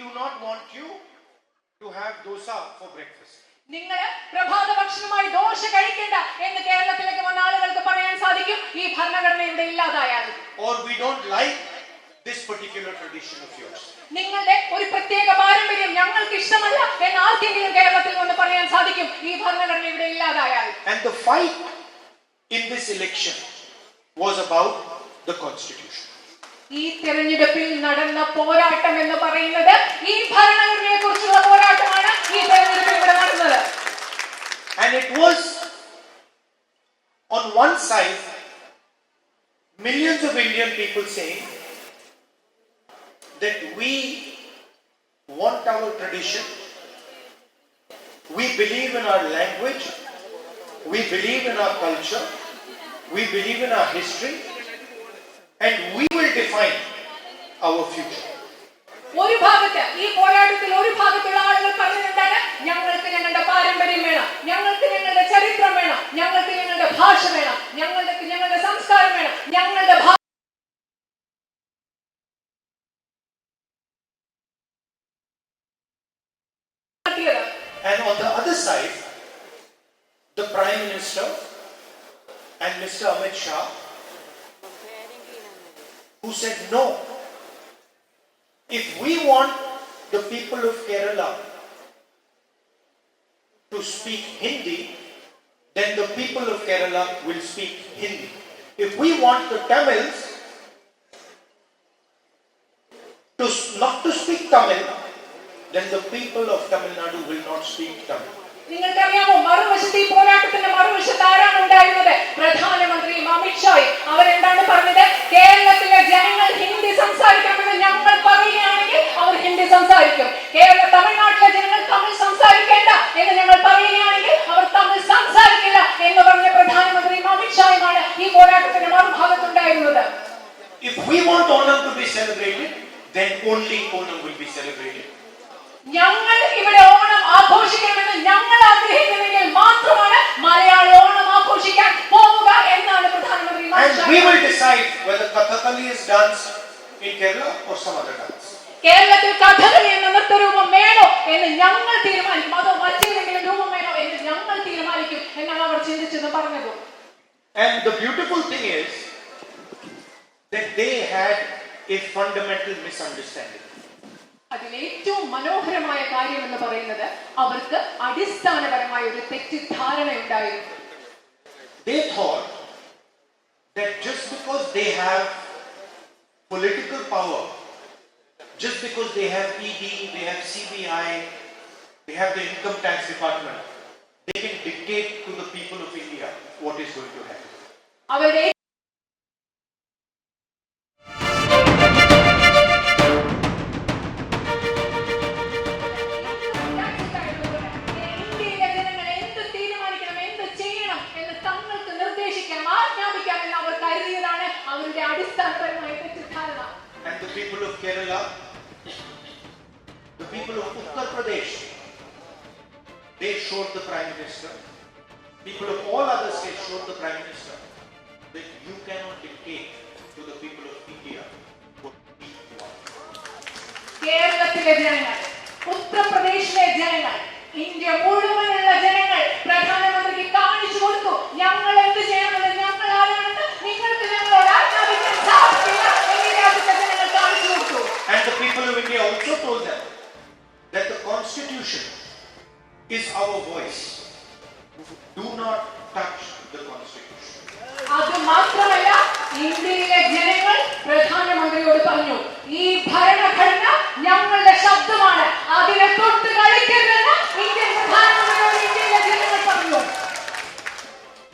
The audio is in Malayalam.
do not want you to have dosa for breakfast. നിങ്ങൾ പ്രഭാത ഭക്ഷണമായി ദോശ കഴിക്കേണ്ട എന്ന് കേരളത്തിലേക്ക് വന്ന ആളുകൾക്ക് പറയാൻ സാധിക്കും ഈ ഭരണഘടന ഇവിടെ ഇല്ലാതായാൽ. Or we don't like this particular tradition of yours. നിങ്ങളുടെ ഒരു പ്രത്യേക പാരമ്പര്യം ഞങ്ങൾക്ക് ഇഷ്ടമല്ല എന്ന് ആർക്കെങ്കിലും കേരളത്തിൽ വന്ന് പറയാൻ സാധിക്കും ഈ ഭരണഘടന ഇവിടെ ഇല്ലാതായാൽ. And the fight in this election was about the constitution. ഈ തെരഞ്ഞെടുപ്പിൽ നടന്ന പോരാട്ടം എന്ന് പറയുന്നത് ഈ ഭരണഘടനയെ കുറിച്ചുള്ള പോരാട്ടമാണ് ഈ തെരഞ്ഞെടുപ്പിൽ ഇവിടെ നടന്നത്. And it was on one side millions of Indian people saying that we want our tradition, we believe in our language, we believe in our culture, we believe in our history, and we will define our future. ഒരു ഭാഗത്ത് ഈ പോരാട്ടത്തിൽ ഒരു ഭാഗത്തുള്ള ആളുകൾ പറഞ്ഞതെന്താണ്? ഞങ്ങൾക്ക് ഞങ്ങളുടെ പാരമ്പര്യം വേണം, ഞങ്ങൾക്ക് ഞങ്ങളുടെ ചരിത്രം വേണം, ഞങ്ങൾക്ക് ഞങ്ങളുടെ ഭാഷ വേണം, ഞങ്ങൾക്ക് ഞങ്ങളുടെ സംസ്കാരം വേണം, ഞങ്ങളുടെ And on the other side, the Prime Minister and Mr. Amit Shah, who said no. If we want the people of Kerala to speak Hindi, then the people of Kerala will speak Hindi. If we want the Tamils not to speak Tamil, then the people of Tamil Nadu will not speak Tamil. നിങ്ങൾക്കറിയാമോ, മറുവശത്ത് ഈ പോരാട്ടത്തിന്റെ മറുവശത്ത് ആരാണ് ഉണ്ടായിരുന്നത്? പ്രധാനമന്ത്രി അമിത് ഷാ. അവരെന്താണ് പറഞ്ഞത്? കേരളത്തിലെ ജനങ്ങൾ ഹിന്ദി സംസാരിക്കണമെന്ന് ഞങ്ങൾ പറയുകയാണെങ്കിൽ അവർ ഹിന്ദി സംസാരിക്കും. തമിഴ്നാട്ടിലെ ജനങ്ങൾ തമിഴ് സംസാരിക്കേണ്ട എന്ന് ഞങ്ങൾ പറയുകയാണെങ്കിൽ അവർ തമിഴ് സംസാരിക്കില്ല എന്ന് പറഞ്ഞ പ്രധാനമന്ത്രി അമിത് ഷായുമാണ് ഈ പോരാട്ടത്തിന്റെ മറുഭാഗത്തുണ്ടായിരുന്നത്. If we want Onam to be celebrated, then only Onam will be celebrated. ഞങ്ങൾ ഇവിടെ ഓണം ആഘോഷിക്കണമെന്ന് ഞങ്ങൾ ആഗ്രഹിക്കുന്നെങ്കിൽ മാത്രമാണ് മലയാളി ഓണം ആഘോഷിക്കാൻ പോവുക എന്നാണ് പ്രധാനമന്ത്രി. And we will decide whether Kathakali is dance in Kerala or some other dance. കേരളത്തിൽ കഥകളി എന്ന നൃത്തരൂപം വേണോ എന്ന് ഞങ്ങൾ തീരുമാനിക്കും, അതോ മറ്റേതെങ്കിലും രൂപം വേണോ എന്ന് ഞങ്ങൾ തീരുമാനിക്കും എന്നാണ് അവർ ചിന്തിച്ചെന്ന് പറഞ്ഞത്. And the beautiful thing is that they had a fundamental misunderstanding. അതിൽ ഏറ്റവും മനോഹരമായ കാര്യം എന്ന് പറയുന്നത് അവർക്ക് അടിസ്ഥാനപരമായ ഒരു തെറ്റിദ്ധാരണ ഉണ്ടായിരുന്നു. They thought that just because they have political power, just because they have ED, they have CBI, they have the income tax department, they can dictate to the people of India what is going to happen. അവരുടെ And the people of Kerala, the people of Uttar Pradesh, they showed the Prime Minister, people of all other states showed the Prime Minister that you cannot dictate to the people of India what we want. കേരളത്തിലെ ജനങ്ങൾ, ഉത്തർപ്രദേശിലെ ജനങ്ങൾ, ഇന്ത്യ മുഴുവനുള്ള ജനങ്ങൾ പ്രധാനമന്ത്രിക്ക് കാണിച്ചു കൊടുത്തു ഞങ്ങൾ എന്ത് ചെയ്യണമെന്ന്, ഞങ്ങൾ ആരാണെന്ന് നിങ്ങൾക്ക് ഞങ്ങളോട് ആജ്ഞാപിക്കാൻ സാധിക്കില്ല എന്ന് രാജ്യത്തെ ജനങ്ങൾ കാണിച്ചു കൊടുത്തു. And the people of India also told them that the Constitution is our voice. Do not touch the Constitution. അത് മാത്രമല്ല, ഇന്ത്യ